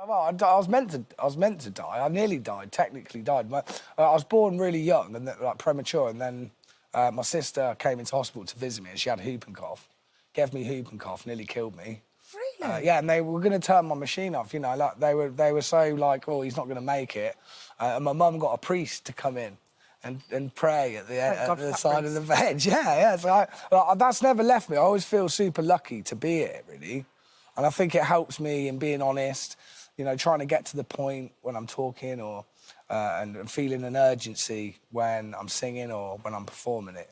Well, I was meant to die. I nearly died, technically died. I was born really young and like premature, and then my sister came into hospital to visit me, and she had whooping cough. Gave me whooping cough, nearly killed me. Really? Yeah, and they were going to turn my machine off. You know, like they were so like, oh, he's not going to make it. And my mum got a priest to come in and pray at the side of the bed. Yeah. So that's never left me. I always feel super lucky to be here, really. And I think it helps me in being honest, you know, trying to get to the point when I'm talking or and feeling an urgency when I'm singing or when I'm performing it.